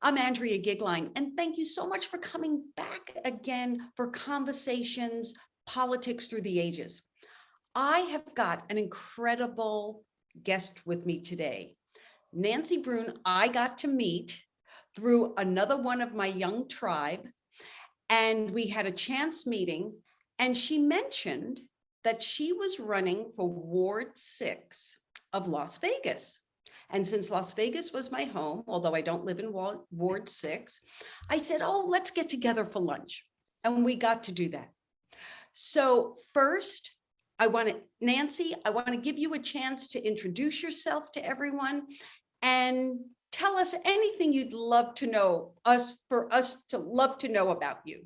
I'm Andrea Goeglein, and thank you so much for coming back again for Conversations, Politics Through the Ages. I have got an incredible guest with me today. Nancy Brune, I got to meet through another one of my young tribe, and we had a chance meeting, and she mentioned that she was running for Ward 6 of Las Vegas. And since Las Vegas was my home, although I don't live in Ward 6, I said, oh, let's get together for lunch. And we got to do that. So first, Nancy, I want to give you a chance to introduce yourself to everyone and tell us anything you'd love to know, for us to love to know about you.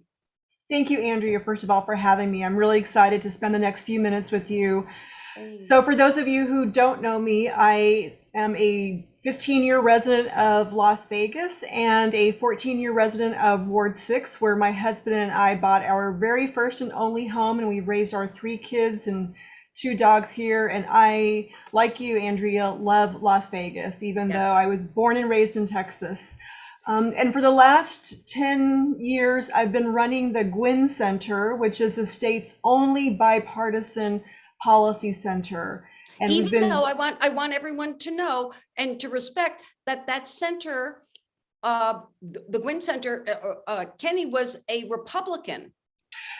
Thank you, Andrea, first of all, for having me. I'm really excited to spend the next few minutes with you. Thanks. So for those of you who don't know me, I am a 15-year resident of Las Vegas and a 14-year resident of Ward 6, where my husband and I bought our very first and only home, and we've raised our 3 kids and 2 dogs here. And I, like you, Andrea, love Las Vegas, even though I was born and raised in Texas. And for the last 10 years, I've been running the Guinn Center, which is the state's only bipartisan policy center. And even though I want everyone to know and to respect that center, the Guinn Center, Kenny was a Republican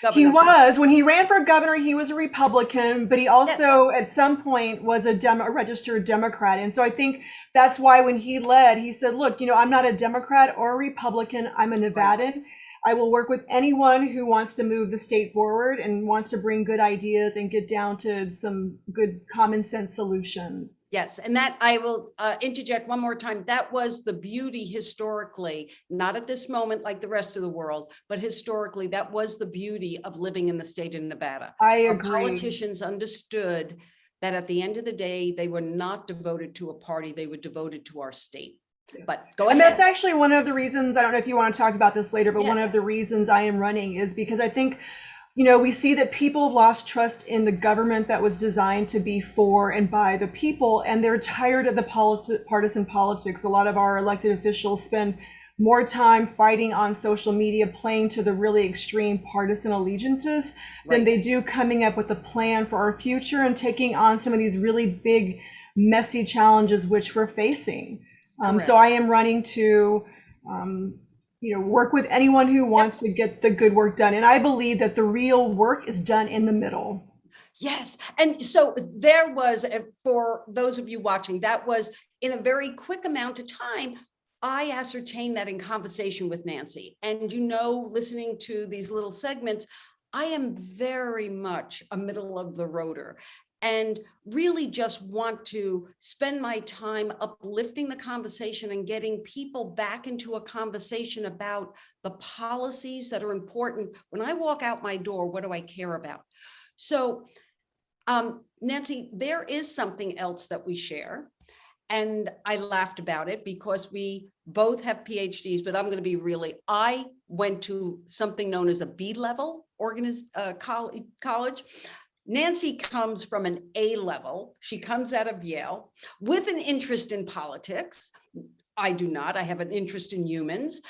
governor. He was. When he ran for governor, he was a Republican, but he also at some point was a registered Democrat. And so I think that's why when he led, he said, look, I'm not a Democrat or a Republican. I'm a Nevadan. Right. I will work with anyone who wants to move the state forward and wants to bring good ideas and get down to some good common sense solutions. Yes, and that I will interject one more time. That was the beauty historically, not at this moment like the rest of the world, but historically, that was the beauty of living in the state of Nevada. I agree. Our politicians understood that at the end of the day, they were not devoted to a party, they were devoted to our state. But go ahead. And that's actually one of the reasons, I don't know if you want to talk about this later, but one of the reasons I am running is because I think, we see that people have lost trust in the government that was designed to be for and by the people, and they're tired of the partisan politics. A lot of our elected officials spend more time fighting on social media, playing to the really extreme partisan allegiances than they do coming up with a plan for our future and taking on some of these really big, messy challenges which we're facing. So I am running to, work with anyone who wants to get the good work done. And I believe that the real work is done in the middle. Yes. And so there was, for those of you watching, that was in a very quick amount of time, I ascertained that in conversation with Nancy. And, listening to these little segments, I am very much a middle of the roader. And really just want to spend my time uplifting the conversation and getting people back into a conversation about the policies that are important. When I walk out my door, what do I care about? So, Nancy, there is something else that we share. And I laughed about it because we both have PhDs, but I'm going to be I went to something known as a B-level college. Nancy comes from an A level. She comes out of Yale with an interest in politics. I do not. I have an interest in humans.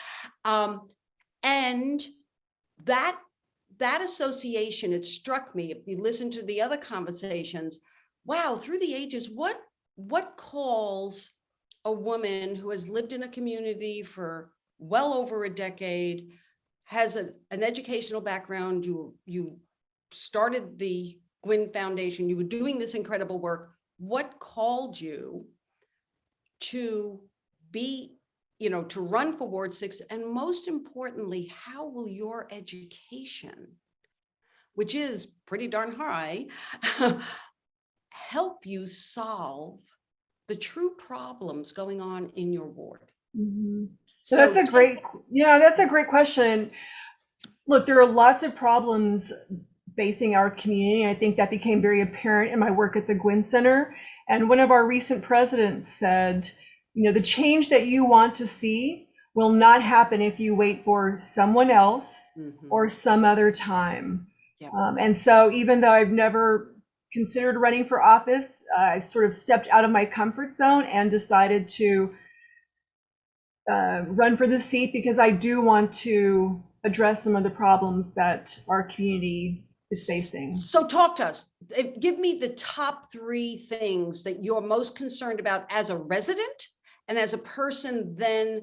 And that association, it struck me, if you listen to the other conversations, wow, through the ages, what calls a woman who has lived in a community for well over a decade, has an educational background, you started the Guinn Foundation, you were doing this incredible work. What called you to be, to run for Ward 6? And most importantly, how will your education, which is pretty darn high, help you solve the true problems going on in your ward? Mm-hmm. So that's a great question. Look, there are lots of problems facing our community. I think that became very apparent in my work at the Guinn Center. And one of our recent presidents said, the change that you want to see will not happen if you wait for someone else or some other time. Yeah. And so even though I've never considered running for office, I sort of stepped out of my comfort zone and decided to run for the seat because I do want to address some of the problems that our community is facing. So talk to us. Give me the top 3 things that you're most concerned about as a resident and as a person then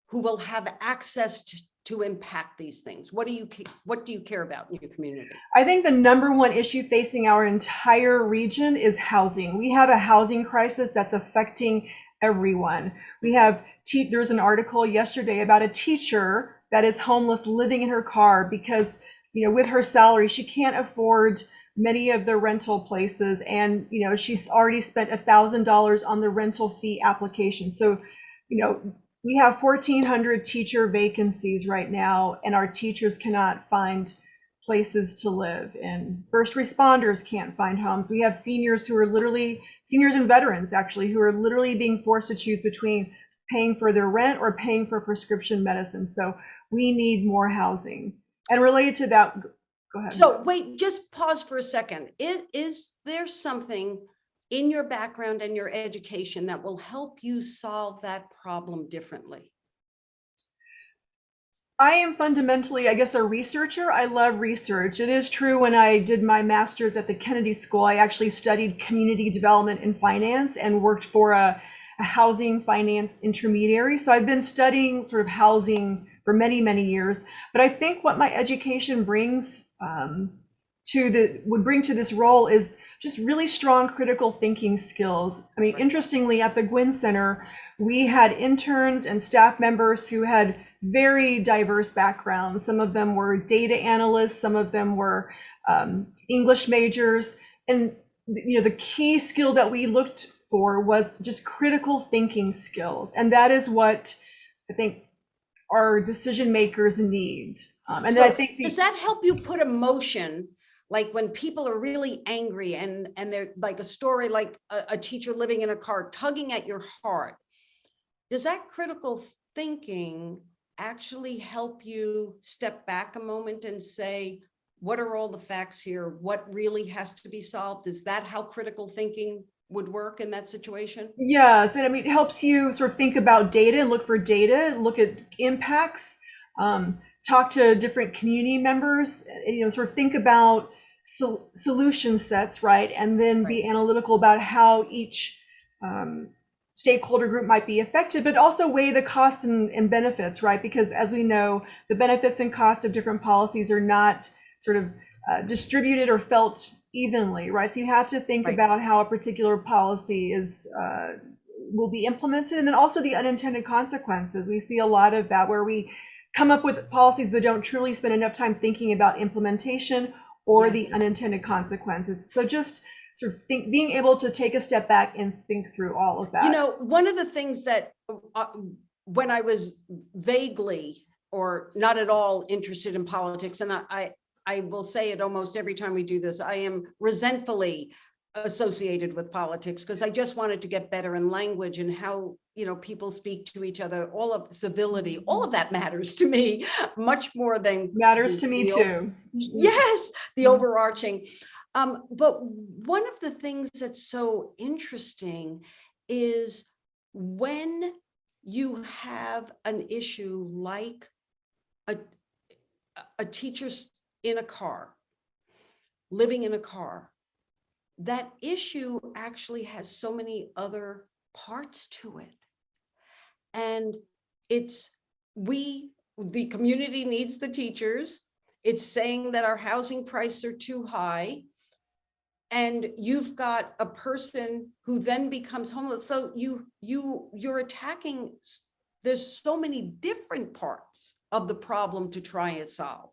who will have access to impact these things. What do you care about in your community? I think the number one issue facing our entire region is housing. We have a housing crisis that's affecting everyone. We have, there's an article yesterday about a teacher that is homeless living in her car because, with her salary, she can't afford many of the rental places. And, she's already spent $1,000 on the rental fee application. So, we have 1,400 teacher vacancies right now, and our teachers cannot find places to live, and first responders can't find homes. We have seniors and veterans actually, who are literally being forced to choose between paying for their rent or paying for prescription medicine. So we need more housing. And related to that, go ahead. So wait, just pause for a second. Is there something in your background and your education that will help you solve that problem differently? I am fundamentally, I guess, a researcher. I love research. It is true, when I did my master's at the Kennedy School, I actually studied community development and finance and worked for a housing finance intermediary. So I've been studying sort of housing for many, many years. But I think what my education brings would bring to this role is just really strong critical thinking skills. I mean, interestingly, at the Guinn Center, we had interns and staff members who had very diverse backgrounds. Some of them were data analysts, some of them were English majors. And the key skill that we looked for was just critical thinking skills. And that is what I think our decision makers need. And so then I think does that help you put emotion, like when people are really angry and they're like a story like a teacher living in a car tugging at your heart? Does that critical thinking actually help you step back a moment and say, what are all the facts here? What really has to be solved? Is that how critical thinking would work in that situation? Yes, and I mean, it helps you sort of think about data and look for data, look at impacts, talk to different community members, sort of think about solution sets, right? And then be analytical about how each stakeholder group might be affected, but also weigh the costs and benefits, right? Because as we know, the benefits and costs of different policies are not sort of distributed or felt evenly, right? So you have to think about how a particular policy will be implemented, and then also the unintended consequences. We see a lot of that where we come up with policies but don't truly spend enough time thinking about implementation or the unintended consequences. So just sort of being able to take a step back and think through all of that. One of the things that when I was vaguely or not at all interested in politics, and I will say it almost every time we do this, I am resentfully associated with politics because I just wanted to get better in language and how people speak to each other. All of civility, all of that matters to me much more than matters to me too. Yes, the overarching. But one of the things that's so interesting is when you have an issue like a teacher's in a car, living in a car, that issue actually has so many other parts to it. And the community needs the teachers. It's saying that our housing prices are too high. And you've got a person who then becomes homeless. So you're attacking, there's so many different parts of the problem to try and solve.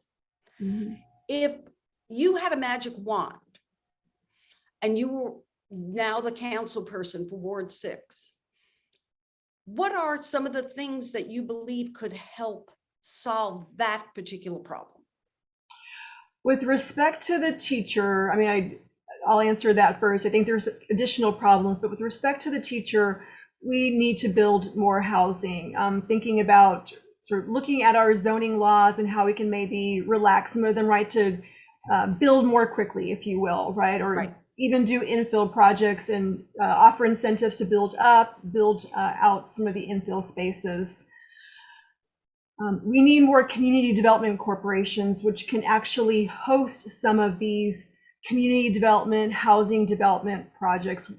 Mm-hmm. If you had a magic wand and you were now the council person for Ward 6, what are some of the things that you believe could help solve that particular problem? With respect to the teacher, I mean, I'll answer that first. I think there's additional problems, but with respect to the teacher, we need to build more housing. Thinking about sort of looking at our zoning laws and how we can maybe relax some of them, right, to build more quickly, if you will, right, or even do infill projects and offer incentives to build out some of the infill spaces. We need more community development corporations, which can actually host some of these community development, housing development projects.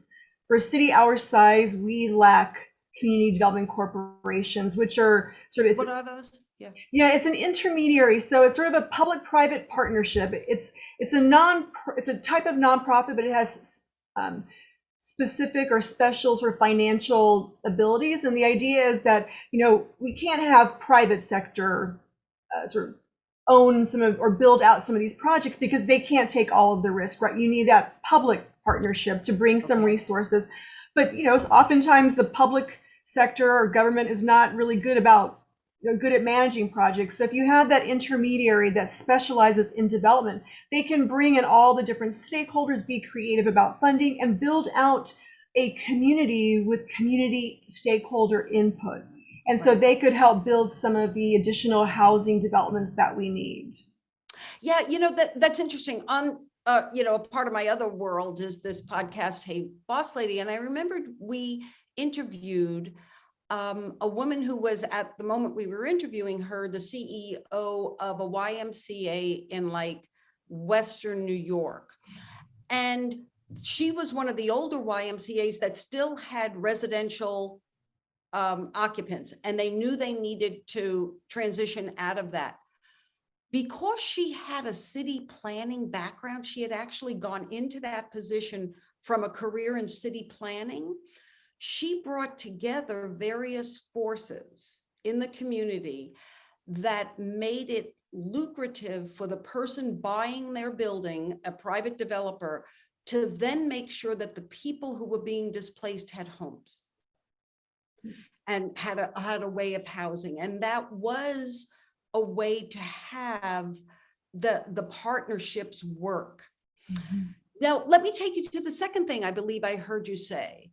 For a city our size, we lack community development corporations, which are sort of, What are those? yeah, it's an intermediary. So it's sort of a public-private partnership. It's a type of nonprofit, but it has specific or special sort of financial abilities. And the idea is that, we can't have private sector sort of own some of or build out some of these projects because they can't take all of the risk, right? You need that public partnership to bring some resources. But, oftentimes the public sector or government is not really good at managing projects. So if you have that intermediary that specializes in development, they can bring in all the different stakeholders, be creative about funding, and build out a community with community stakeholder input. And so they could help build some of the additional housing developments that we need. Yeah, that's interesting. On a part of my other world is this podcast, Hey Boss Lady. And I remembered we interviewed a woman who was, at the moment we were interviewing her, the CEO of a YMCA in like Western New York. And she was one of the older YMCAs that still had residential occupants, and they knew they needed to transition out of that. Because she had a city planning background, she had actually gone into that position from a career in city planning. She brought together various forces in the community that made it lucrative for the person buying their building, a private developer, to then make sure that the people who were being displaced had homes and had a way of housing. And that was a way to have the partnerships work. Mm-hmm. Now, let me take you to the second thing I believe I heard you say,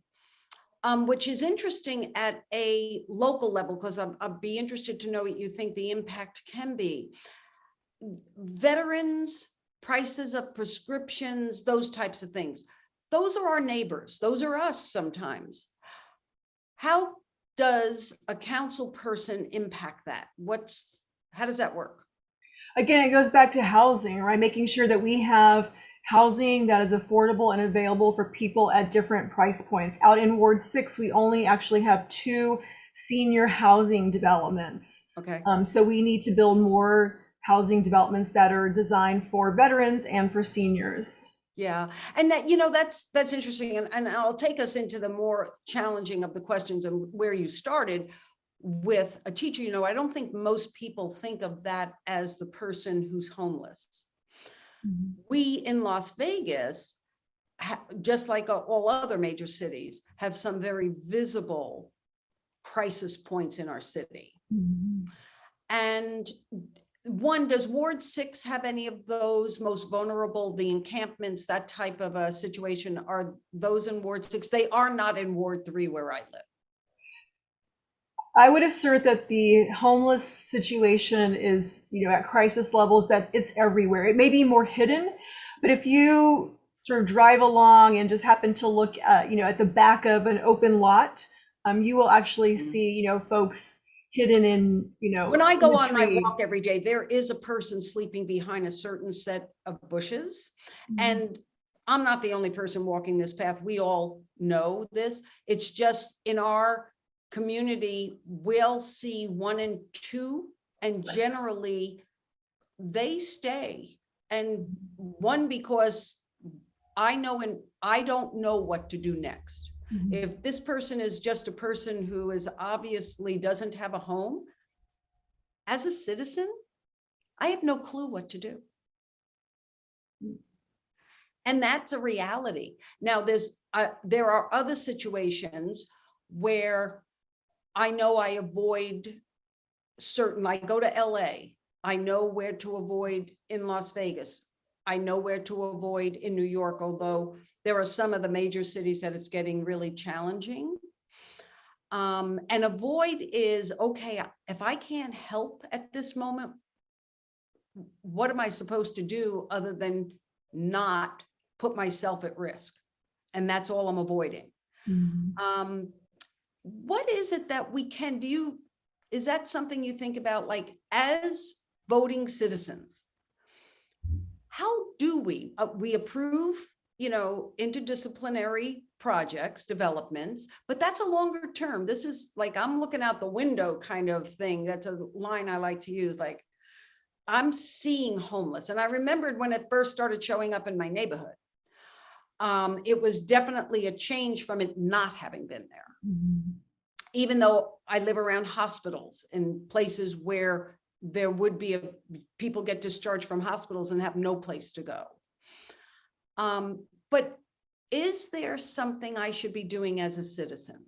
which is interesting at a local level, because I'd be interested to know what you think the impact can be. Veterans, prices of prescriptions, those types of things. Those are our neighbors. Those are us sometimes. How does a council person impact that? How does that work? Again, it goes back to housing, right? Making sure that we have housing that is affordable and available for people at different price points. Out in Ward 6, we only actually have 2 senior housing developments. Okay. So we need to build more housing developments that are designed for veterans and for seniors. Yeah, and that, that's interesting, and I'll take us into the more challenging of the questions and where you started with a teacher. I don't think most people think of that as the person who's homeless. Mm-hmm. We in Las Vegas, just like all other major cities, have some very visible crisis points in our city. Mm-hmm. And does Ward 6 have any of those most vulnerable, the encampments, that type of a situation? Are those in Ward 6? They are not in Ward 3 where I live. I would assert that the homeless situation is, at crisis levels, that it's everywhere. It may be more hidden, but if you sort of drive along and just happen to look at, at the back of an open lot, you will actually see, folks hidden in, when I go on my walk every day, there is a person sleeping behind a certain set of bushes. Mm-hmm. And I'm not the only person walking this path. We all know this. It's just in our community, we'll see 1 and 2, and generally they stay. And one, because I don't know what to do next. Mm-hmm. If this person is just a person who is obviously doesn't have a home, as a citizen, I have no clue what to do. And that's a reality. Now, there are other situations where I know I avoid I go to LA, I know where to avoid in Las Vegas. I know where to avoid in New York, although there are some of the major cities that it's getting really challenging. And avoid is, okay, if I can't help at this moment, what am I supposed to do other than not put myself at risk? And that's all I'm avoiding. Mm-hmm. What is it that we can do? Is that something you think about, like, as voting citizens? How do we approve, interdisciplinary projects, developments, but that's a longer term. This is like, I'm looking out the window kind of thing. That's a line I like to use. Like, I'm seeing homeless. And I remembered when it first started showing up in my neighborhood. It was definitely a change from it not having been there. Mhm. Even though I live around hospitals and places where there would be people get discharged from hospitals and have no place to go. But is there something I should be doing as a citizen?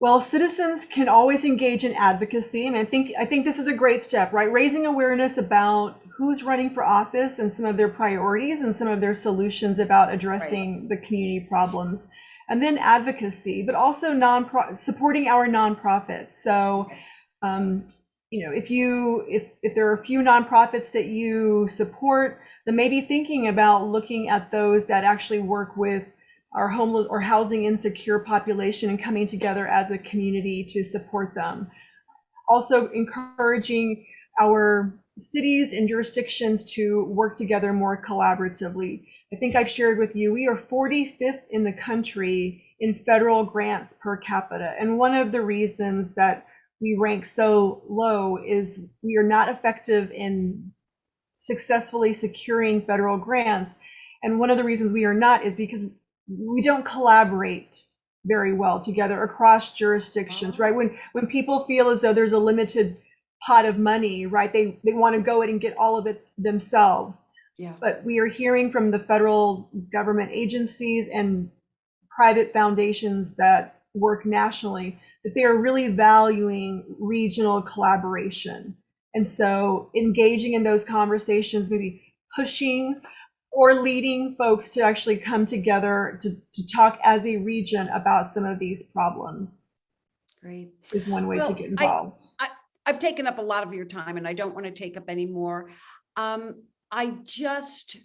Well, citizens can always engage in advocacy, and I think this is a great step, right? Raising awareness about who's running for office and some of their priorities and some of their solutions about addressing the community problems, and then advocacy, but also supporting our nonprofits. So, if there are a few nonprofits that you support, then maybe thinking about looking at those that actually work with our homeless or housing insecure population and coming together as a community to support them. Also encouraging our cities and jurisdictions to work together more collaboratively. I think I've shared with you, we are 45th in the country in federal grants per capita. And one of the reasons that we rank so low is we are not effective in successfully securing federal grants. And one of the reasons we are not is because we don't collaborate very well together across jurisdictions, right? When people feel as though there's a limited pot of money, right, they want to go in and get all of it themselves. Yeah. But we are hearing from the federal government agencies and private foundations that work nationally that they are really valuing regional collaboration. And so engaging in those conversations, maybe pushing or leading folks to actually come together to talk as a region about some of these problems. Great. Is one way to get involved. I've taken up a lot of your time and I don't want to take up any more. I just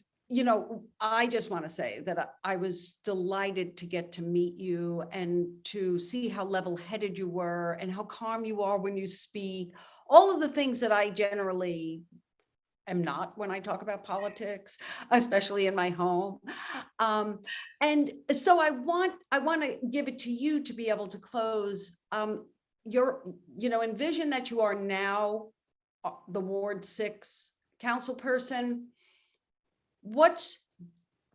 want to say that I was delighted to get to meet you and to see how level-headed you were and how calm you are when you speak. All of the things that I generally am not when I talk about politics, especially in my home. And so I want to give it to you to be able to close. Envision that you are now the Ward 6 council person. What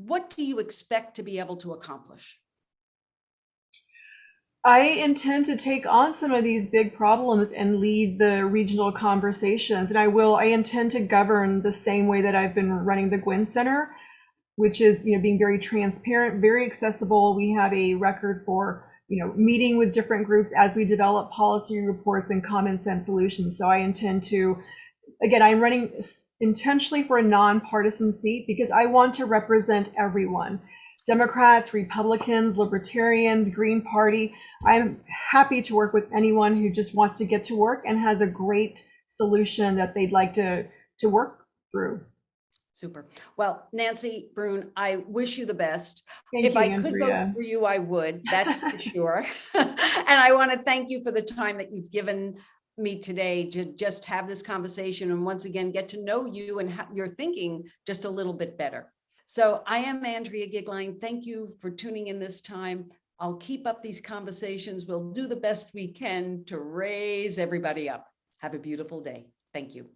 do you expect to be able to accomplish? I intend to take on some of these big problems and lead the regional conversations. And I intend to govern the same way that I've been running the Guinn Center, which is, being very transparent, very accessible. We have a record for, meeting with different groups as we develop policy reports and common sense solutions. So I intend to, again, I'm running intentionally for a nonpartisan seat because I want to represent everyone. Democrats, Republicans, Libertarians, Green Party. I'm happy to work with anyone who just wants to get to work and has a great solution that they'd like to work through. Super. Well, Nancy Brune, I wish you the best. Thank if you, I Andrea. could vote for you, I would, that's for sure. And I want to thank you for the time that you've given me today to just have this conversation and once again get to know you and your thinking just a little bit better. So I am Andrea Goeglein. Thank you for tuning in this time. I'll keep up these conversations. We'll do the best we can to raise everybody up. Have a beautiful day. Thank you.